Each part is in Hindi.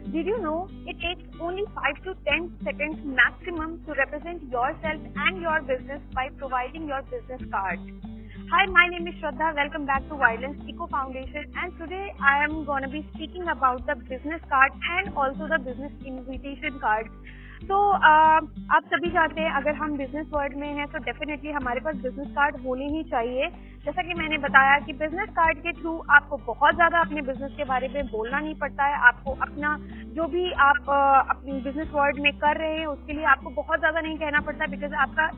Did you know it takes only 5 to 10 seconds maximum to represent yourself and your business by providing your business card? Hi, my name is Shraddha. Welcome back to Violence Eco Foundation, and today I am going to be speaking about the business card and also the business invitation card. तो आप सभी जानते हैं अगर हम बिजनेस वर्ल्ड में हैं तो डेफिनेटली हमारे पास बिजनेस कार्ड होने ही चाहिए। जैसा कि मैंने बताया कि बिजनेस कार्ड के थ्रू आपको बहुत ज्यादा अपने बिजनेस के बारे में बोलना नहीं पड़ता है। आपको अपना जो भी आप अपनी बिजनेस वर्ल्ड में कर रहे हैं उसके लिए आपको बहुत ज्यादा नहीं कहना पड़ता, बिकॉज आपका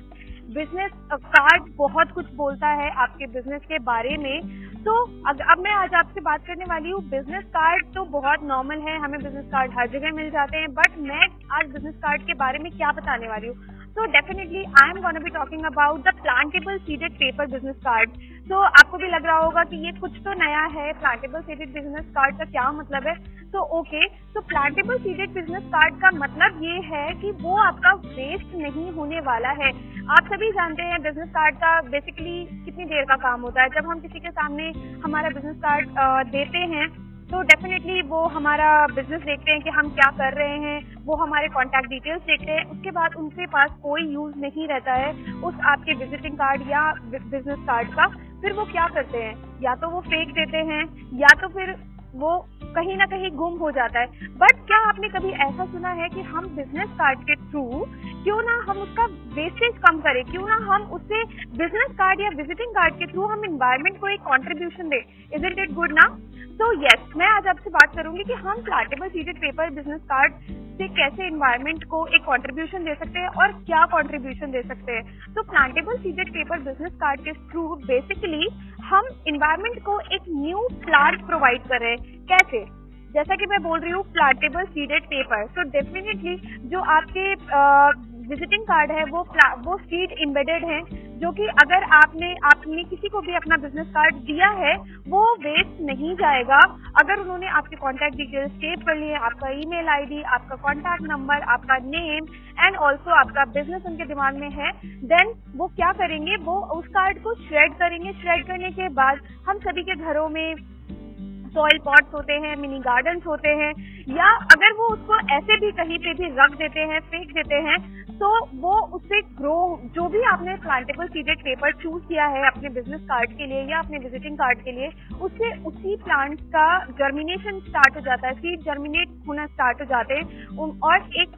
बिजनेस कार्ड बहुत कुछ बोलता है आपके बिजनेस के बारे में। तो अब मैं आज आपसे बात करने वाली हूँ। बिजनेस कार्ड तो बहुत नॉर्मल है, हमें बिजनेस कार्ड हर जगह मिल जाते हैं, बट मैं आज बिजनेस कार्ड के बारे में क्या बताने वाली हूँ। तो definitely I am gonna be talking about the plantable seeded paper business card. तो आपको भी लग रहा होगा कि ये कुछ तो नया है, प्लांटेबल सीडेड बिजनेस कार्ड का क्या मतलब है। तो ओके, तो प्लांटेबल सीडेड बिजनेस कार्ड का मतलब ये है कि वो आपका वेस्ट नहीं होने वाला है। आप सभी जानते हैं बिजनेस कार्ड का बेसिकली कितनी देर का काम होता है। जब हम किसी के सामने हमारा बिजनेस कार्ड देते हैं तो डेफिनेटली वो हमारा बिजनेस देखते हैं कि हम क्या कर रहे हैं, वो हमारे कॉन्टैक्ट डिटेल्स देखते हैं। उसके बाद उनके पास कोई यूज नहीं रहता है उस आपके विजिटिंग कार्ड या बिजनेस कार्ड का। फिर वो क्या करते हैं, या तो वो फेंक देते हैं या तो फिर वो कहीं ना कहीं गुम हो जाता है। बट क्या आपने कभी ऐसा सुना है कि हम बिजनेस कार्ड के थ्रू क्यों ना हम उसका वेस्टेज कम करें, क्यों ना हम उससे बिजनेस कार्ड या विजिटिंग कार्ड के थ्रू हम एनवायरनमेंट को एक कंट्रीब्यूशन दें। इजंट इट गुड ना? तो यस, मैं आज आपसे बात करूंगी कि हम plantable seeded paper business card से कैसे एनवायरनमेंट को एक कंट्रीब्यूशन दे सकते हैं और क्या कंट्रीब्यूशन दे सकते हैं। तो plantable seeded paper business card के थ्रू बेसिकली हम एनवायरनमेंट को एक न्यू प्लांट प्रोवाइड कर रहे हैं। कैसे? जैसा कि मैं बोल रही हूँ प्लांटेबल सीडेड पेपर, तो डेफिनेटली जो आपके विजिटिंग कार्ड है वो सीड एम्बेडेड है, जो कि अगर आपने किसी को भी अपना बिजनेस कार्ड दिया है वो वेस्ट नहीं जाएगा। अगर उन्होंने आपके कॉन्टैक्ट डिटेल्स सेव कर लिए, आपका ईमेल आईडी, आपका कॉन्टैक्ट नंबर, आपका नेम एंड ऑल्सो आपका बिजनेस उनके दिमाग में है, देन वो क्या करेंगे, वो उस कार्ड को श्रेड करेंगे। श्रेड करने के बाद हम सभी के घरों में सॉइल पॉट्स होते हैं, मिनी गार्डन्स होते हैं, या अगर वो उसको ऐसे भी कहीं पे भी रख देते हैं, फेंक देते हैं, तो वो उससे ग्रो, जो भी आपने प्लांटेबल सीडेड पेपर चूज किया है अपने बिजनेस कार्ड के लिए या अपने विजिटिंग कार्ड के लिए, उससे उसी प्लांट का जर्मिनेशन स्टार्ट हो जाता है, सीड जर्मिनेट होना स्टार्ट हो जाते हैं और एक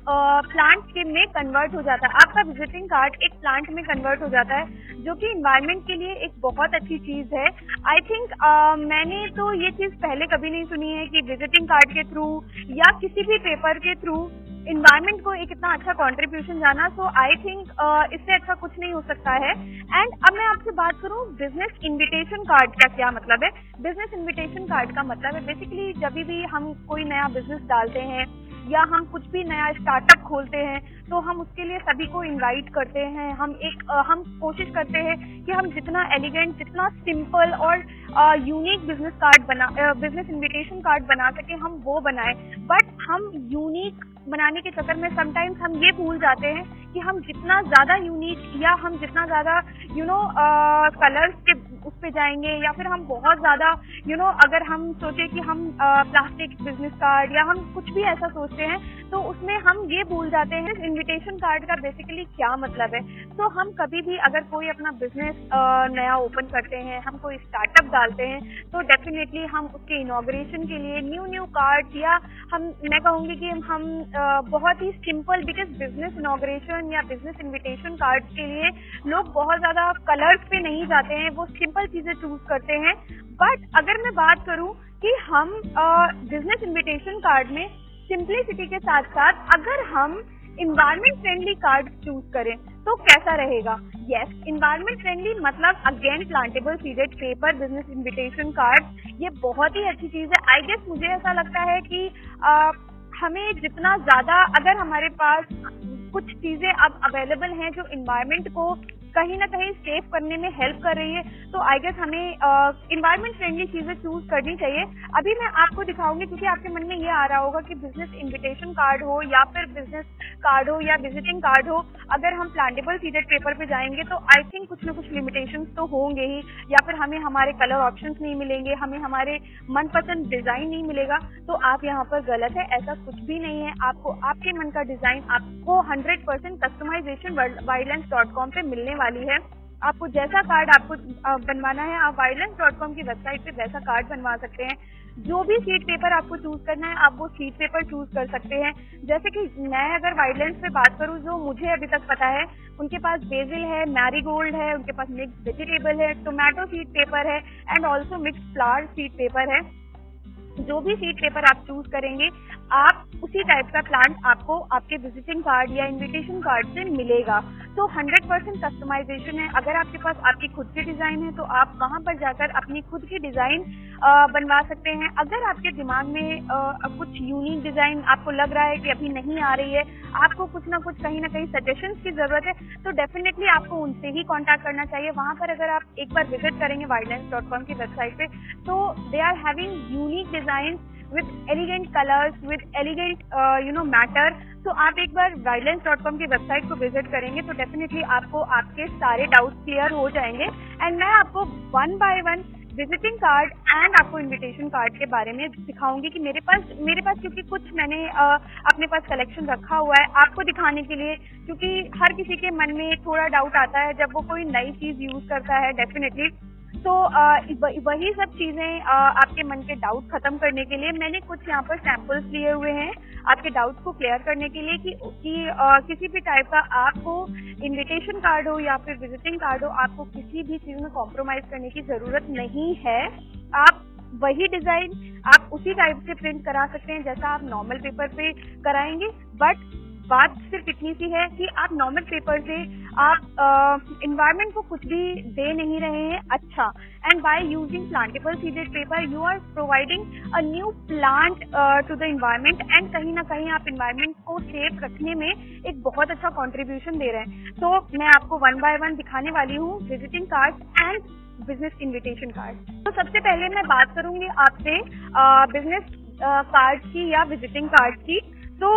प्लांट के में कन्वर्ट हो जाता है। आपका विजिटिंग कार्ड एक प्लांट में कन्वर्ट हो जाता है, जो कि एनवायरनमेंट के लिए एक बहुत अच्छी चीज है। आई थिंक मैंने तो ये चीज पहले कभी नहीं सुनी है कि विजिटिंग कार्ड के थ्रू या किसी भी पेपर के थ्रू एनवायरनमेंट को एक इतना अच्छा कंट्रीब्यूशन जाना। सो आई थिंक इससे अच्छा कुछ नहीं हो सकता है। एंड अब मैं आपसे बात करूं बिजनेस इनविटेशन कार्ड का क्या मतलब है। बिजनेस इनविटेशन कार्ड का मतलब है बेसिकली जब भी हम कोई नया बिजनेस डालते हैं या हम कुछ भी नया स्टार्टअप खोलते हैं तो हम उसके लिए सभी को इनवाइट करते हैं। हम कोशिश करते हैं कि हम जितना एलिगेंट, जितना सिंपल और यूनिक बिजनेस इनविटेशन कार्ड बना सके हम वो बनाएं। बट हम यूनिक बनाने के चक्कर में समटाइम्स हम ये भूल जाते हैं कि हम जितना ज्यादा यूनिक या हम जितना ज्यादा कलर्स के उस पे जाएंगे, या फिर हम बहुत ज्यादा अगर हम सोचे कि हम प्लास्टिक बिजनेस कार्ड या हम कुछ भी ऐसा सोचते हैं तो उसमें हम ये भूल जाते हैं इनविटेशन कार्ड का बेसिकली क्या मतलब है। तो हम कभी भी अगर कोई अपना बिजनेस नया ओपन करते हैं, हम कोई स्टार्टअप डालते हैं, तो डेफिनेटली हम उसके इनॉग्रेशन के लिए न्यू कार्ड या मैं कहूंगी कि हम बहुत ही सिंपल, बिकॉज बिजनेस इनॉग्रेशन या बिजनेस इनविटेशन कार्ड के लिए लोग बहुत ज्यादा कलर्स पे नहीं जाते हैं, वो सिंपल चीजें चूज करते हैं। बट अगर मैं बात करूं कि हम बिजनेस इनविटेशन कार्ड में सिंपलिसिटी के साथ साथ अगर हम एनवायरनमेंट फ्रेंडली कार्ड चूज करें तो कैसा रहेगा। यस, एनवायरनमेंट फ्रेंडली मतलब again plantable seeded paper business invitation card, ये बहुत ही अच्छी चीज है। आई गेस मुझे ऐसा लगता है कि हमें जितना ज्यादा, अगर हमारे पास कुछ चीजें अब अवेलेबल हैं जो एनवायरनमेंट को कहीं ना कहीं सेव करने में हेल्प कर रही है, तो आई गेस हमें इन्वायरमेंट फ्रेंडली चीजें चूज करनी चाहिए। अभी मैं आपको दिखाऊंगी, क्योंकि आपके मन में ये आ रहा होगा कि बिजनेस इन्विटेशन कार्ड हो या फिर बिजनेस कार्ड हो या विजिटिंग कार्ड हो, अगर हम प्लांटेबल सीडेड पेपर पे जाएंगे तो आई थिंक कुछ ना कुछ लिमिटेशंस तो होंगे ही, या फिर हमें हमारे कलर ऑप्शंस नहीं मिलेंगे, हमें हमारे मनपसंद डिजाइन नहीं मिलेगा। तो आप यहाँ पर गलत है, ऐसा कुछ भी नहीं है। आपको आपके मन का डिजाइन आपको 100% कस्टमाइजेशन wildlands.com पे मिलने वाली है। आपको जैसा कार्ड आपको बनवाना है, आप wildlands.com की वेबसाइट पे वैसा कार्ड बनवा सकते हैं। जो भी सीट पेपर आपको चूज करना है, आप वो सीट पेपर चूज कर सकते हैं। जैसे कि मैं अगर वाइल्डलैंड्स पे बात करूं, जो मुझे अभी तक पता है, उनके पास बेसिल है, मैरीगोल्ड है, उनके पास मिक्स वेजिटेबल है, टोमेटो सीट पेपर है and also mix flower sheet paper है। जो भी सीट पेपर आप चूज करेंगे, आप उसी टाइप का प्लांट आपको आपके विजिटिंग कार्ड या इनविटेशन कार्ड से मिलेगा। तो 100% कस्टमाइजेशन है। अगर आपके पास आपकी खुद की डिजाइन है तो आप वहां पर जाकर अपनी खुद की डिजाइन बनवा सकते हैं। अगर आपके दिमाग में कुछ यूनिक डिजाइन आपको लग रहा है कि अभी नहीं आ रही है, आपको कुछ ना कुछ कहीं ना कहीं सजेशंस की जरूरत है, तो डेफिनेटली आपको उनसे ही कांटेक्ट करना चाहिए। वहां पर अगर आप एक बार विजिट करेंगे wildlands.com की वेबसाइट पे, तो they are having unique design with elegant colors, with elegant matter। तो आप एक बार wildlands.com की वेबसाइट को विजिट करेंगे तो डेफिनेटली आपको आपके सारे डाउट्स क्लियर हो जाएंगे। एंड मैं आपको 1 by 1 विजिटिंग कार्ड एंड आपको इनविटेशन कार्ड के बारे में दिखाऊंगी कि मेरे पास क्योंकि कुछ मैंने अपने पास कलेक्शन रखा हुआ है आपको दिखाने के लिए, क्योंकि हर किसी के मन में थोड़ा डाउट आता है जब वो कोई नई चीज यूज करता है डेफिनेटली। तो वही सब चीजें आपके मन के डाउट खत्म करने के लिए मैंने कुछ यहाँ पर सैंपल्स लिए हुए हैं आपके डाउट्स को क्लियर करने के लिए कि किसी भी टाइप का आपको इनविटेशन कार्ड हो या फिर विजिटिंग कार्ड हो, आपको किसी भी चीज में कॉम्प्रोमाइज करने की जरूरत नहीं है। आप वही डिजाइन आप उसी टाइप से प्रिंट करा सकते हैं जैसा आप नॉर्मल पेपर पे कराएंगे, बट बात सिर्फ इतनी सी है कि आप नॉर्मल पेपर से आप एनवायरनमेंट को कुछ भी दे नहीं रहे हैं अच्छा। And by using plantable seeded paper you are providing a new plant to the environment, and कहीं ना कहीं आप एनवायरनमेंट को सेफ रखने में एक बहुत अच्छा कंट्रीब्यूशन दे रहे हैं। तो मैं आपको 1 by 1 दिखाने वाली हूँ visiting card and business invitation card. तो सबसे पहले मैं बात करूंगी आपसे बिजनेस कार्ड की या विजिटिंग कार्ड की। तो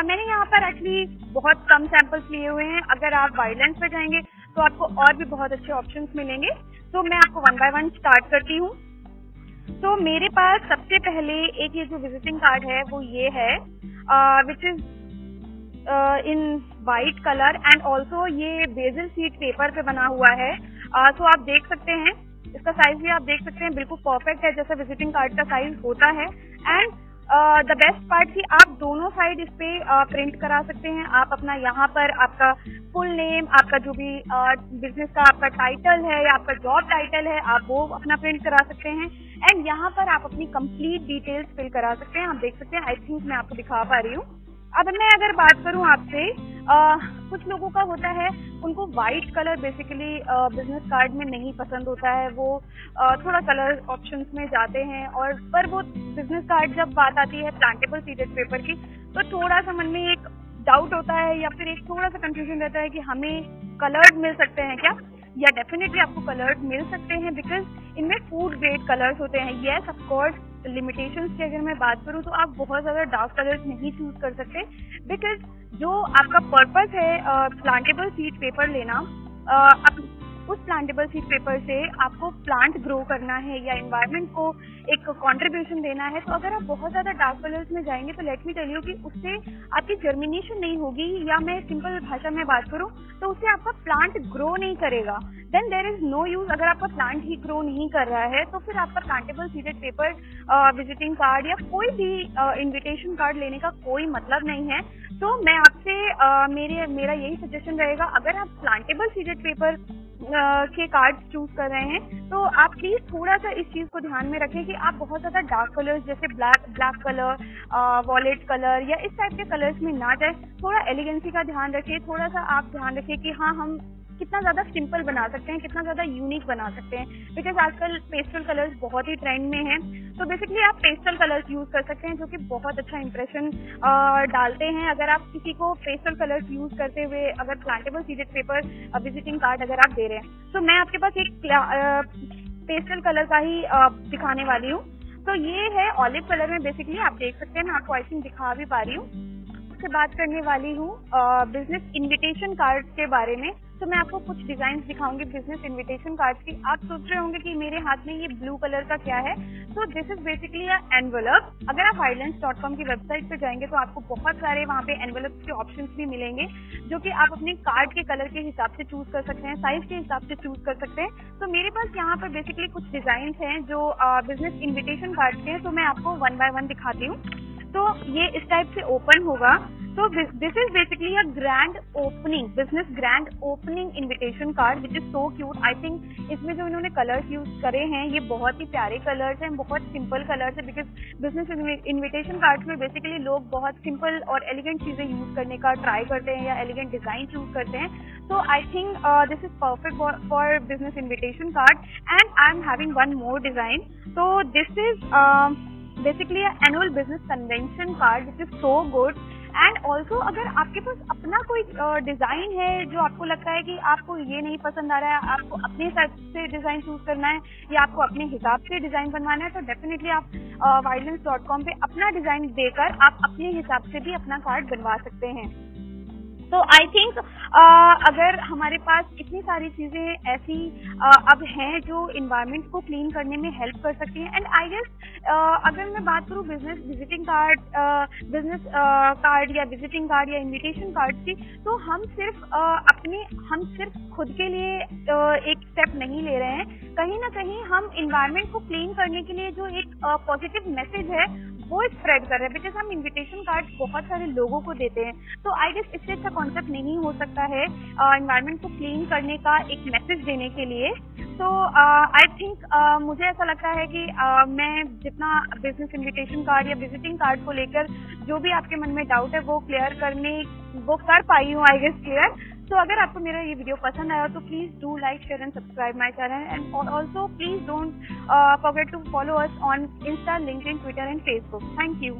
मैंने यहाँ पर एक्चुअली बहुत कम सैंपल्स लिए हुए हैं। अगर आप वाइल्डलैंड्स पे जाएंगे तो आपको और भी बहुत अच्छे ऑप्शंस मिलेंगे। तो मैं आपको 1 by 1 स्टार्ट करती हूँ। तो मेरे पास सबसे पहले एक ये जो विजिटिंग कार्ड है वो ये है which is in white colour and also ये बेसिल शीट पेपर पे बना हुआ है। तो आप देख सकते हैं, इसका साइज भी आप देख सकते हैं, बिल्कुल परफेक्ट है जैसा विजिटिंग कार्ड का साइज होता है। एंड द बेस्ट पार्ट कि आप दोनों साइड इस पे प्रिंट करा सकते हैं। आप अपना यहाँ पर आपका फुल नेम, आपका जो भी बिजनेस का आपका टाइटल है या आपका जॉब टाइटल है, आप वो अपना प्रिंट करा सकते हैं। एंड यहाँ पर आप अपनी कंप्लीट डिटेल्स फिल करा सकते हैं। आप देख सकते हैं, आई थिंक मैं आपको दिखा पा रही हूँ। अब मैं अगर बात करूं आपसे, कुछ लोगों का होता है उनको white colour basically business card में नहीं पसंद होता है, वो थोड़ा कलर ऑप्शंस में जाते हैं। और पर वो बिजनेस कार्ड जब बात आती है प्लांटेबल सीडेड पेपर की तो थोड़ा सा मन में एक डाउट होता है या फिर एक थोड़ा सा कंफ्यूजन रहता है कि हमें कलर्ड मिल सकते हैं क्या। या डेफिनेटली आपको कलर्ड मिल सकते हैं बिकॉज इनमें फूड ग्रेड कलर्स होते हैं। येस ऑफ कोर्स लिमिटेशंस की अगर मैं बात करूं तो आप बहुत ज्यादा डार्क कलर्स नहीं चूज कर सकते बिकॉज जो आपका पर्पस है प्लांटेबल सीड पेपर लेना, उस प्लांटेबल सीड पेपर से आपको प्लांट ग्रो करना है या एनवायरनमेंट को एक कंट्रीब्यूशन देना है। तो अगर आप बहुत ज्यादा डार्क कलर्स में जाएंगे तो लेट मी टेल यू कि उससे आपकी जर्मिनेशन नहीं होगी, या मैं सिंपल भाषा में बात करूं तो उससे आपका प्लांट ग्रो नहीं करेगा। Then there is no use. अगर आपका प्लांट ही ग्रो नहीं कर रहा है तो फिर आपका plantable seeded paper visiting card या कोई भी इन्विटेशन कार्ड लेने का कोई मतलब नहीं है। तो मैं आपसे मेरा यही सजेशन रहेगा, अगर आप प्लांटेबल सीडेड पेपर के कार्ड चूज कर रहे हैं तो आप प्लीज थोड़ा सा इस चीज को ध्यान में रखें कि आप बहुत ज्यादा डार्क कलर्स जैसे ब्लैक कलर, वॉलेट कलर या इस टाइप के कलर्स में ना जाए। थोड़ा एलिगेंसी का ध्यान रखें, थोड़ा सा आप ध्यान रखें कि हाँ हम कितना ज़्यादा सिंपल बना सकते हैं, कितना ज़्यादा यूनिक बना सकते हैं, बिकॉज आजकल पेस्टल कलर्स बहुत ही ट्रेंड में हैं। तो बेसिकली आप पेस्टल कलर्स यूज़ कर सकते हैं जो कि बहुत अच्छा इंप्रेशन डालते हैं। अगर आप किसी को पेस्टल कलर्स यूज़ करते हुए अगर plantable seeded paper visiting card अगर आप दे रहे हैं, तो मैं आपके पास एक पेस्टल कलर का ही दिखाने वाली हूँ। तो ये है ऑलिव कलर में, बेसिकली आप देख सकते हैं, मैं आपको आई थिंक दिखा भी पा रही हूँ। से बात करने वाली हूँ बिजनेस इनविटेशन कार्ड के बारे में। तो मैं आपको कुछ डिजाइन दिखाऊंगी बिजनेस इनविटेशन कार्ड की। आप सोच रहे होंगे कि मेरे हाथ में ये ब्लू कलर का क्या है। तो दिस इज बेसिकली एनवेलप। अगर आप वाइल्डलैंड्स.com की वेबसाइट पे जाएंगे तो आपको बहुत सारे वहाँ पे एनवेलप के ऑप्शंस भी मिलेंगे, जो कि आप अपने कार्ड के कलर के हिसाब से चूज कर सकते हैं, साइज के हिसाब से चूज कर सकते हैं। तो मेरे पास यहाँ पर बेसिकली कुछ डिजाइन हैं जो बिजनेस इन्विटेशन कार्ड के हैं। तो मैं आपको वन बाय वन दिखाती हूँ। तो ये इस टाइप से ओपन होगा। तो this is basically a grand opening, business grand opening invitation card which is so cute. I think इसमें जो इन्होंने कलर्स यूज करे हैं ये बहुत ही प्यारे कलर्स हैं, बहुत सिंपल कलर्स है, बिकॉज बिजनेस इनविटेशन कार्ड्स में बेसिकली लोग बहुत सिंपल और एलिगेंट चीजें यूज करने का ट्राई करते हैं या एलिगेंट डिजाइन चूज करते हैं। तो I think this is perfect for business invitation card. And I am having one more design. तो this is basically annual business convention card which is so good. And also अगर आपके पास अपना कोई डिजाइन है जो आपको लगता है कि आपको ये नहीं पसंद आ रहा है, आपको अपने हिसाब से डिजाइन चूज करना है या आपको अपने हिसाब से डिजाइन बनवाना है, तो डेफिनेटली आप वाइल्डलैंड्स.com पे अपना डिजाइन देकर आप अपने हिसाब से भी अपना कार्ड बनवा सकते हैं। तो आई थिंक अगर हमारे पास इतनी सारी चीजें ऐसी अब हैं जो इन्वायरमेंट को क्लीन करने में हेल्प कर सकती हैं। एंड आई गेस अगर मैं बात करूँ business visiting card, business card या विजिटिंग कार्ड या इनविटेशन कार्ड की, तो हम सिर्फ खुद के लिए एक स्टेप नहीं ले रहे हैं। कहीं ना कहीं हम इन्वायरमेंट को क्लीन करने के लिए जो एक पॉजिटिव मैसेज है वो स्प्रेड कर रहे हैं, बिकॉज हम इनविटेशन कार्ड बहुत सारे लोगों को देते हैं। तो आई गेस इससे अच्छा कॉन्सेप्ट नहीं हो सकता है एनवायरनमेंट को क्लीन करने का एक मैसेज देने के लिए। तो आई थिंक मुझे ऐसा लगता है कि मैं जितना बिजनेस इनविटेशन कार्ड या विजिटिंग कार्ड को लेकर जो भी आपके मन में डाउट है वो कर पाई हूँ, आई गेस क्लियर। तो अगर आपको मेरा ये वीडियो पसंद आया तो please do like, share and subscribe my channel. And also please don't forget to follow us on Insta, LinkedIn, Twitter and Facebook. Thank you.